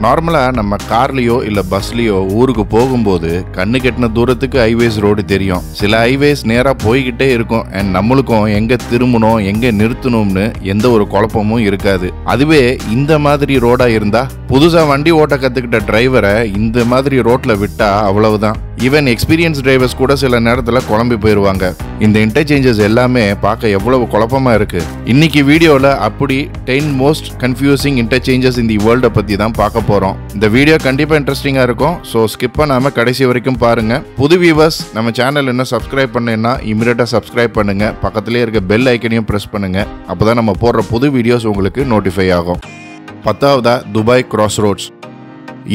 நார்மலா நம்ம கார்லயோ இல்ல பஸ்லயோ ஊருக்கு போகும்போது கண்ணு கெட்டின தூரத்துக்கு ஹைவேஸ் ரோடு தெரியும். சில ஹைவேஸ் நேரா போய்கிட்டே இருக்கும் அண்ட் நம்மளுக்கும் எங்க திரும்பணும் எங்க நிறுத்தணும்னு எந்த ஒரு குழப்பமும் இருக்காது. அதுவே இந்த மாதிரி ரோடா இருந்தா புதுசா வண்டி ஓட்ட கத்துக்கிட்ட டிரைவரை இந்த மாதிரி ரோட்ல விட்டா அவ்வளவுதான். ஈவன் எக்ஸ்பீரியன்ஸ் டிரைவர்ஸ் கூட சில நேரத்தில் குழம்பி போயிடுவாங்க. இந்த இன்டர்சேஞ்சஸ் எல்லாமே பார்க்க எவ்வளவு குழப்பமா இருக்கு. இன்னைக்கு வீடியோல அப்படி 10 மோஸ்ட் கன்ஃபியூசிங் இன்டர்சேஞ்சஸ் இன் தி வேர்ல்ட பத்தி தான் பார்க்க போறோம். இந்த வீடியோ கண்டிப்பா இன்ட்ரெஸ்டிங்கா இருக்கும். ஸோ ஸ்கிப் பண்ணாம கடைசி வரைக்கும் பாருங்க. புது வியூவர்ஸ் நம்ம சேனல் இன்னும் சப்ஸ்கிரைப் பண்ணலைன்னா இமிடியேட்டா சப்ஸ்கிரைப் பண்ணுங்க. பக்கத்திலே இருக்க பெல் ஐக்கனையும் பிரஸ் பண்ணுங்க. அப்பதான் நம்ம போடுற புது வீடியோஸ் உங்களுக்கு நோட்டிஃபை ஆகும். 10ஆவதா துபாய் கிராஸ் ரோட்ஸ்.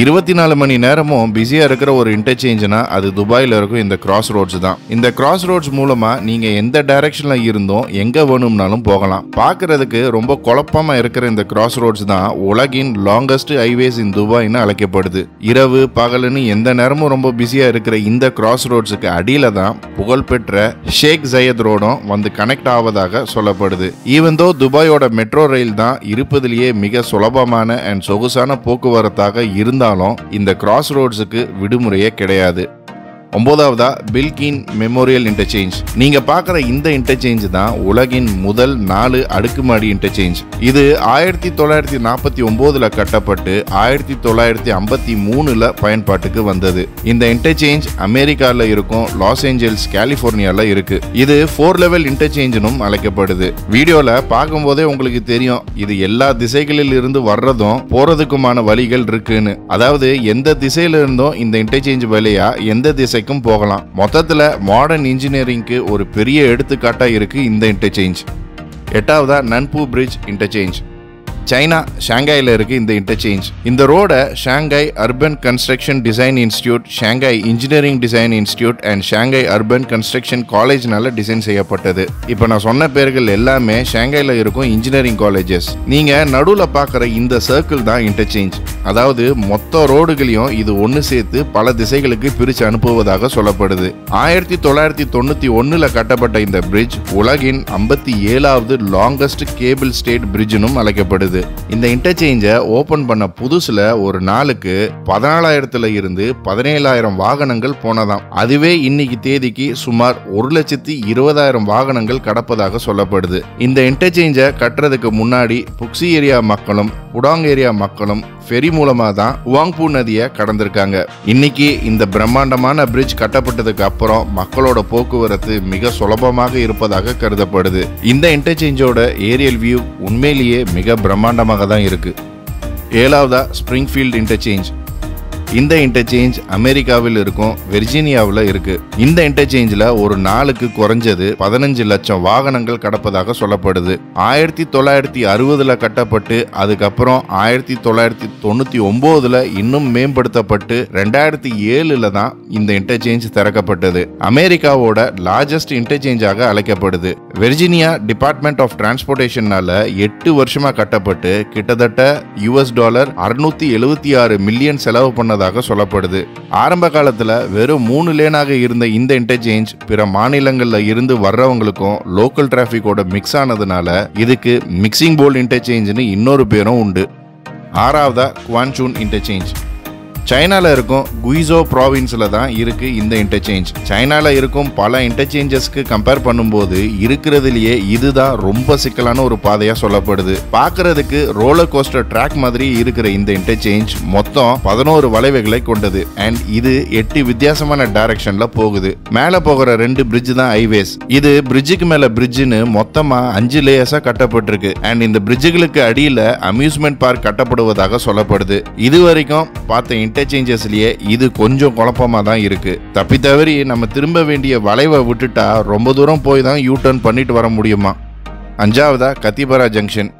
24 மணி நேரமும் பிஸியா இருக்கிற ஒரு இன்டர்சேஞ்ச்னா அது துபாயில இருக்கும் இந்த கிராஸ் ரோட்ஸ் தான். இந்த கிராஸ் ரோட்ஸ் மூலமா நீங்க எந்த டைரக்ஷன்ல இருந்தும் எங்க வேணும்னாலும் போகலாம். பார்க்கிறதுக்கு ரொம்ப குழப்பமா இருக்கிற இந்த கிராஸ் ரோட்ஸ் தான் உலகின் லாங்கஸ்ட் ஹைவேஸ் இன் துபாய்னு அழைக்கப்படுது. இரவு பகலுன்னு எந்த நேரமும் ரொம்ப பிஸியா இருக்கிற இந்த கிராஸ் ரோட்ஸுக்கு அடியில தான் புகழ்பெற்ற ஷேக் ஜயத் ரோடும் வந்து கனெக்ட் ஆவதாக சொல்லப்படுது. ஈவன் தோ துபாயோட மெட்ரோ ரயில் தான் இருப்பதிலேயே மிக சுலபமான அண்ட் சொகுசான போக்குவரத்தாக இருந்தாலும் இந்த கிராஸ் ரோட்ஸுக்கு விடுமுறையே கிடையாது. 9ஆவதா பில்கின் மெமோரியல் இன்டர்சேஞ்ச். நீங்க பார்க்குற இந்த இன்டர்சேஞ்ச் தான் உலகின் முதல் 4 அடுக்குமாடி இன்டர்சேஞ்ச். இது 1949 கட்டப்பட்டு 1953 பயன்பாட்டுக்கு வந்தது. இந்த இன்டர்சேஞ்ச் அமெரிக்கால இருக்கும் லாஸ் ஏஞ்சல்ஸ் கலிபோர்னியால இருக்கு. இது 4 லெவல் இன்டர்சேஞ்சும் அழைக்கப்படுது. வீடியோல பார்க்கும்போதே உங்களுக்கு தெரியும் இது எல்லா திசைகளில் இருந்து வர்றதும் போறதுக்குமான வழிகள் இருக்குன்னு. அதாவது எந்த திசையில இருந்தும் இந்த இன்டர்சேஞ்ச் வழியா எந்த திசை போகலாம். மொத்தத்துல மாடர்ன் இன்ஜினியரிங்க்கு ஒரு பெரிய எடுத்துக்காட்டா இருக்கு இந்த இன்டர்சேஞ்ச். 8ஆவதா நன்பூ பிரிட்ஜ் இன்டர்சேஞ்ச். சைனா ஷாங்காயில இருக்கு இந்த இன்டர்சேஞ்ச். இந்த ரோட Shanghai urban construction design institute, Shanghai engineering design institute and Shanghai urban construction காலேஜ்னால டிசைன் செய்யப்பட்டது. இப்போ நான் சொன்ன பேர்கள் எல்லாமே ஷாங்காயில இருக்கும் இன்ஜினியரிங் காலேஜஸ். நீங்க நடுவில் பார்க்குற இந்த சர்க்கிள் தான் இன்டர்சேஞ்ச். அதாவது மொத்த ரோடுகளையும் இது ஒன்று சேர்த்து பல திசைகளுக்கு பிரித்து அனுப்புவதாக சொல்லப்படுது. 1991 கட்டப்பட்ட இந்த பிரிட்ஜ் உலகின் 57வது லாங்கஸ்ட் கேபிள் ஸ்டேட் பிரிட்ஜ்னும் அழைக்கப்படுது. இந்த இன்டர்சேஞ்சை ஓபன் பண்ண புதுசுல ஒரு நாளுக்கு 14,000 இருந்து 17,000 வாகனங்கள் போனதாம். அதுவே இன்னைக்கு தேதிக்கு சுமார் 1,20,000 வாகனங்கள் கடப்பதாக சொல்லப்படுது. இந்த இன்டர்சேஞ்சை கட்டுறதுக்கு முன்னாடி புக்சி ஏரியா மக்களும் புடாங் ஏரியா மக்களும் ஃபெரி மூலமா தான் உவாங்பூ நதியை கடந்திருக்காங்க. இன்னைக்கு இந்த பிரம்மாண்டமான பிரிட்ஜ் கட்டப்பட்டதுக்கு அப்புறம் மக்களோட போக்குவரத்து மிக சுலபமாக இருப்பதாக கருதப்படுது. இந்த இன்டர்சேஞ்சோட ஏரியல் வியூ உண்மையிலேயே மிக பிரம்மாண்டமாக தான் இருக்கு. 7ஆவதா ஸ்பிரிங்ஃபீல்ட் இன்டர்சேஞ்ச். இந்த இன்டர்சேஞ்ச் அமெரிக்காவில் இருக்கும் வெர்ஜீனியாவில் இருக்கு. இந்த இன்டர்சேஞ்சில் ஒரு நாளுக்கு குறைஞ்சது 15 லட்சம் வாகனங்கள் கடப்பதாக சொல்லப்படுது. 1960 கட்டப்பட்டு அதுக்கப்புறம் 1999 இன்னும் மேம்படுத்தப்பட்டு 2007 தான் இந்த இன்டர்சேஞ்ச் திறக்கப்பட்டது. அமெரிக்காவோட லார்ஜஸ்ட் இன்டர்சேஞ்சாக அழைக்கப்படுது. வெர்ஜீனியா டிபார்ட்மெண்ட் ஆஃப் டிரான்ஸ்போர்டேஷனால 8 வருஷமா கட்டப்பட்டு கிட்டத்தட்ட $676 மில்லியன் செலவு பண்ணதாக சொல்லப்படுது. ஆரம்ப காலத்துல வெறும் 3 லேனாக இருந்த இந்த இன்டர்சேஞ்ச் பிற மாநிலங்கள்ல இருந்து வர்றவங்களுக்கும் லோக்கல் டிராபிக்கோட மிக்ஸ் ஆனதுனால இதுக்கு மிக்சிங் போல் இன்டர்சேஞ்ச்னு இன்னொரு பேரும் உண்டு. 6ஆவதா குவான்சூன் இன்டர்சேஞ்ச். சைனால இருக்கும் குய்சோ ப்ராவின்ஸ்ல தான் இருக்கு இந்த இன்டர்சேஞ்ச். சைனால இருக்கும் பல இன்டர்சேஞ்சஸ்க்கு கம்பேர் பண்ணும்போது இருக்கிறதுலயே இதுதான் ரொம்ப சிக்கலான ஒரு பாதையா சொல்லப்படுது. பார்க்கிறதுக்கு ரோலர் கோஸ்டர் ட்ராக் மாதிரி இருக்கிற இந்த இன்டர்சேஞ்ச் மொத்தம் 11 வளைவுகளை கொண்டது அண்ட் இது 8 வித்தியாசமான டைரக்ஷன்ல போகுது. மேல போகிற 2 பிரிட்ஜ் தான் ஹைவேஸ். இது பிரிட்ஜுக்கு மேல பிரிட்ஜ்னு மொத்தமா 5 லேயர்ஸா கட்டப்பட்டிருக்கு அண்ட் இந்த பிரிட்ஜுகளுக்கு அடியில அம்யூஸ்மெண்ட் பார்க் கட்டப்படுவதாக சொல்லப்படுது. இது வரைக்கும் பார்த்த இன்டர்சேஞ்சஸ்லயே இது கொஞ்சம் குழப்பமா தான் இருக்கு. தப்பி தவறி நம்ம திரும்ப வேண்டிய வளைவை விட்டுட்டா ரொம்ப தூரம் போய் தான் யூ டர்ன் பண்ணிட்டு வர முடியுமா. 5ஆவதா கத்திபரா ஜங்ஷன்.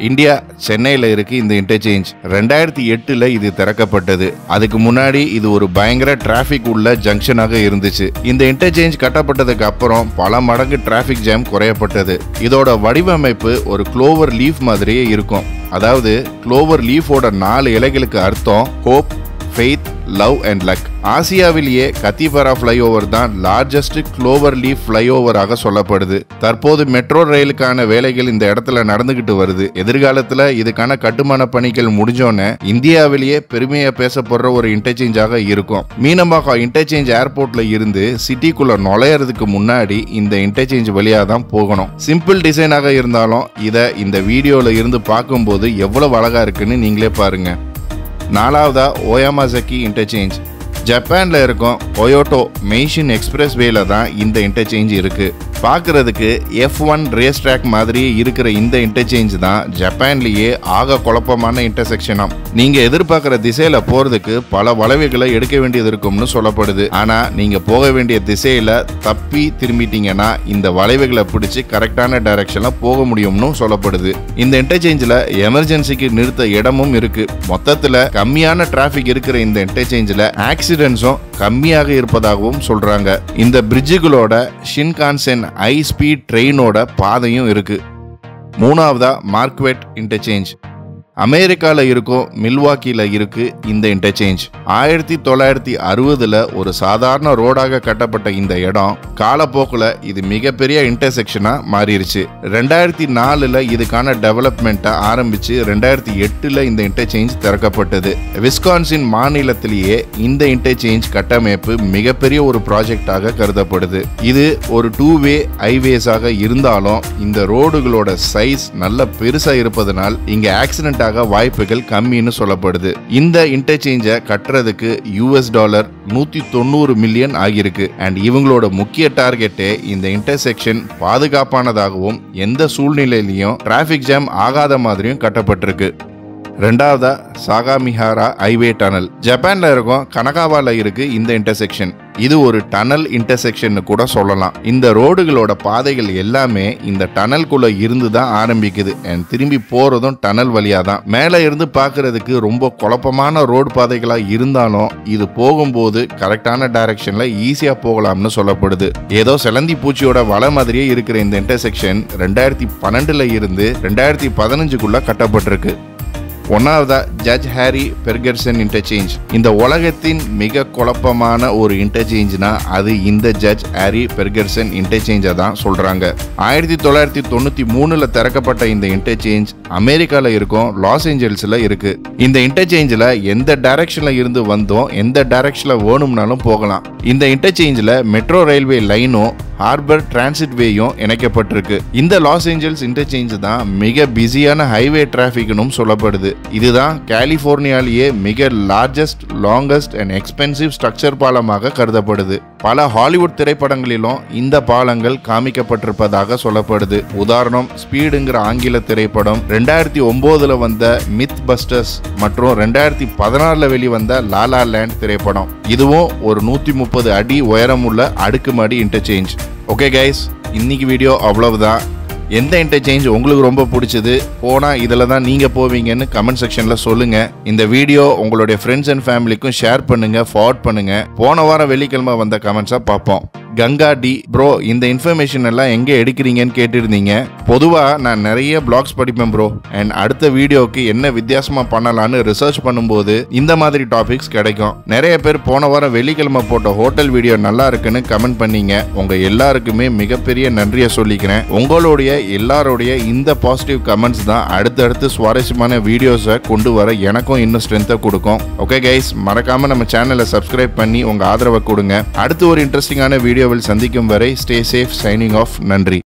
இந்தியா சென்னையில் இருக்கு இந்த இன்டர்சேஞ்ச். 2008 இது திறக்கப்பட்டது. அதுக்கு முன்னாடி இது ஒரு பயங்கர டிராபிக் உள்ள ஜங்ஷனாக இருந்துச்சு. இந்த இன்டர்சேஞ்ச் கட்டப்பட்டதுக்கு அப்புறம் பல மடங்கு டிராபிக் ஜாம் குறையப்பட்டது. இதோட வடிவமைப்பு ஒரு க்ளோவர் லீஃப் மாதிரியே இருக்கும். அதாவது க்ளோவர் லீஃபோட 4 இலைகளுக்கு அர்த்தம் hope, faith, love and luck. ஆசியாவிலேயே கத்திபரா ஃப்ளைஓவர் தான் லார்ஜஸ்ட் க்ளோவர் லீஃப் ஃப்ளைஓவராக சொல்லப்படுது. தற்போது மெட்ரோ ரயிலுக்கான வேலைகள் இந்த இடத்துல நடந்துகிட்டு வருது. எதிர்காலத்துல இதுக்கான கட்டுமான பணிகள் முடிஞ்சோன்னு இந்தியாவிலேயே பெருமையா பேசப்படுற ஒரு இன்டர்சேஞ்சாக இருக்கும். மீனம்பாக்கம் இன்டர்சேஞ்ச் ஏர்போர்ட்ல இருந்து சிட்டிக்குள்ள நுழையறதுக்கு முன்னாடி இந்த இன்டர்சேஞ்ச் வழியா தான் போகணும். சிம்பிள் டிசைனாக இருந்தாலும் இதை இந்த வீடியோல இருந்து பார்க்கும்போது எவ்வளவு அழகா இருக்குன்னு நீங்களே பாருங்க. நாலாவதா ஓயாமாசக்கி இன்டர்சேஞ்ச். ஜப்பான்ல இருக்கும் டொயோட்டோ மெய்ஷின் எக்ஸ்பிரஸ் வேல தான் இந்த இன்டர்சேஞ்ச் இருக்கு. பார்க்கறதுக்கு F1 ரேஸ் ட்ராக் மாதிரியே இருக்கிற இந்த இன்டர்சேஞ்ச் தான் ஜப்பான்லேயே ஆக குழப்பமான இன்டர்செக்ஷனாம். நீங்க எதிர்பார்க்கிற திசையில போறதுக்கு பல வளைவுகளை எடுக்க வேண்டியது இருக்கும்னு சொல்லப்படுது. ஆனா நீங்க போக வேண்டிய திசையில தப்பி திரும்பிட்டீங்கன்னா இந்த வளைவுகளை பிடிச்சு கரெக்டான டைரக்ஷன்ல போக முடியும்னு சொல்லப்படுது. இந்த இன்டர்சேஞ்சில் எமர்ஜென்சிக்கு நிறுத்த இடமும் இருக்கு. மொத்தத்துல கம்மியான டிராபிக் இருக்கிற இந்த இன்டர்சேஞ்சில் ஆக்சிடென்ட்ஸும் கம்மியாக இருப்பதாகவும் சொல்றாங்க. இந்த பிரிட்ஜுகளோட ஷின்கான்சென் ஹை ஸ்பீட் ட்ரெயினோட பாதையும் இருக்கு. மூணாவதா மார்க்வெட் இன்டர்சேஞ்ச். அமெரிக்கால இருக்கும் மில்வாக்கில இருக்கு இந்த இன்டர்சேஞ்ச். 1960ல ஒரு சாதாரண ரோடாக கட்டப்பட்ட இந்த இடம் காலப்போக்கில் இது மிகப்பெரிய இன்டர்செக்ஷனா மாறிடுச்சு. 2004ல இதுக்கான டெவலப்மெண்ட்டை ஆரம்பிச்சு 2008ல இந்த இன்டர்சேஞ்ச் திறக்கப்பட்டது. விஸ்கான்சின் மாநிலத்திலேயே இந்த இன்டர்சேஞ்ச் கட்டமைப்பு மிகப்பெரிய ஒரு ப்ராஜெக்டாக கருதப்படுது. இது ஒரு 2-வே ஹைவேஸாக இருந்தாலும் இந்த ரோடுகளோட சைஸ் நல்ல பெருசா இருப்பதனால் இங்க ஆக்சிடென்ட் வாய்ப்புகள் கம்மின்னு சொல்லப்படுது. இந்த இன்டர்சேஞ்சை கட்டுறதுக்கு $190 மில்லியன் ஆகியிருக்கு. அண்ட் இவங்களோட முக்கிய டார்கெட்டே இந்த இன்டர்செக்ஷன் பாதுகாப்பானதாகவும் எந்த சூழ்நிலையிலையும் டிராபிக் ஜாம் ஆகாத மாதிரியும் கட்டப்பட்டிருக்கு. ரெண்டாவதா சாகாமிஹாரா ஹைவே டனல். ஜப்பான்ல இருக்கும் கனகாவால இருக்கு இந்த இன்டர்செக்ஷன். இது ஒரு டனல் இன்டர்செக்ஷன் கூட சொல்லலாம். இந்த ரோடுகளோட பாதைகள் எல்லாமே இந்த டனல்குள்ள இருந்து தான் ஆரம்பிக்குது. அண்ட் திரும்பி போறதும் டனல் வழியா தான். மேல இருந்து பாக்குறதுக்கு ரொம்ப குழப்பமான ரோடு பாதைகளா இருந்தாலும் இது போகும்போது கரெக்டான டைரக்ஷன்ல ஈஸியா போகலாம்னு சொல்லப்படுது. ஏதோ செலந்தி பூச்சியோட வலை மாதிரியே இருக்கிற இந்த இன்டர்செக்ஷன் 2012ல இருந்து 2015க்குள்ள கட்டப்பட்டிருக்கு. ஒன்னாவதா ஜட்ஜ் ஹாரி பெர்கர்சன் இன்டர்சேஞ்ச். இந்த உலகத்தின் மிக குழப்பமான ஒரு இன்டர்சேஞ்ச்னா அது இந்த ஜட்ஜ் ஹாரி பெர்கர்சன் இன்டர்சேஞ்சை தான் சொல்றாங்க. 1993ல திறக்கப்பட்ட இந்த இன்டர்சேஞ்ச் அமெரிக்கால இருக்கும் லாஸ் ஏஞ்சல்ஸ்ல இருக்கு. இந்த இன்டர்சேஞ்சில் எந்த டைரக்ஷன்ல இருந்து வந்தோம் எந்த டைரக்ஷன்ல வேணும்னாலும் போகலாம். இந்த இன்டர்சேஞ்சில் மெட்ரோ ரயில்வே லைனும் ஹார்பர் டிரான்சிட் வேயும் இணைக்கப்பட்டிருக்கு. இந்த லாஸ் ஏஞ்சல்ஸ் இன்டர்சேஞ்ச் தான் மிக பிஸியான ஹைவே டிராபிக்னும் சொல்லப்படுது. இதுதான் கலிபோர்னியாலேயே மிக largest, longest and expensive structure பாலமாக கருதப்படுது. பல ஹாலிவுட் திரைப்படங்களிலும் இந்த பாலங்கள் காமிக்கப்பட்டிருப்பதாக சொல்லப்படுது. உதாரணம் ஸ்பீடுங்கிற ஆங்கில திரைப்படம், 2009ல வந்த மித் பஸ்டர்ஸ் மற்றும் 2016ல வெளிவந்த லாலா லேண்ட் திரைப்படம். இதுவும் ஒரு 130 அடி உயரமுள்ள அடுக்குமாடி இன்டர்சேஞ்ச். ஓகே கைஸ், இன்னைக்கு வீடியோ அவ்வளவுதான். எந்த இன்டர்சேஞ்ச் உங்களுக்கு ரொம்ப பிடிச்சது, போனா இதில் தான் நீங்க போவீங்கன்னு கமெண்ட் செக்ஷன்ல சொல்லுங்க. இந்த வீடியோ உங்களுடைய ஃப்ரெண்ட்ஸ் அண்ட் ஃபேமிலிக்கும் ஷேர் பண்ணுங்க, ஃபார்வர்ட் பண்ணுங்க. போன வாரம் வெள்ளிக்கிழமை வந்த கமெண்ட்ஸா பார்ப்போம். கங்கா டி ப்ரோ, இந்த இன்ஃபர்மேஷன் எல்லாம் எங்க எடுக்கிறீங்கன்னு கேட்டிருந்தீங்க. பொதுவா நான் நிறைய பிளாக்ஸ் படிப்பேன் ப்ரோ. அண்ட் அடுத்த வீடியோக்கு என்ன வித்தியாசமா பண்ணலான்னு ரிசர்ச் பண்ணும்போது இந்த மாதிரி டாபிக்ஸ் கிடைக்கும். நிறைய பேர் போன வாரம் வெள்ளிக்கிழமை போட்ட ஹோட்டல் வீடியோ நல்லா இருக்குன்னு கமெண்ட் பண்ணீங்க. உங்க எல்லாருக்குமே மிகப்பெரிய நன்றியை சொல்லிக்கிறேன். உங்களுடைய எல்லாருடைய இந்த பாசிட்டிவ் கமெண்ட்ஸ் தான் அடுத்தடுத்து சுவாரஸ்யமான வீடியோஸை கொண்டு வர எனக்கும் இன்னும் ஸ்ட்ரென்த்தை கொடுக்கும். ஓகே கைஸ், மறக்காம நம்ம சேனலை சப்ஸ்கிரைப் பண்ணி உங்க ஆதரவை கொடுங்க. அடுத்து ஒரு இன்ட்ரெஸ்டிங்கான வீடியோவில் சந்திக்கும் வரை ஸ்டே சேஃப். Signing off. நன்றி.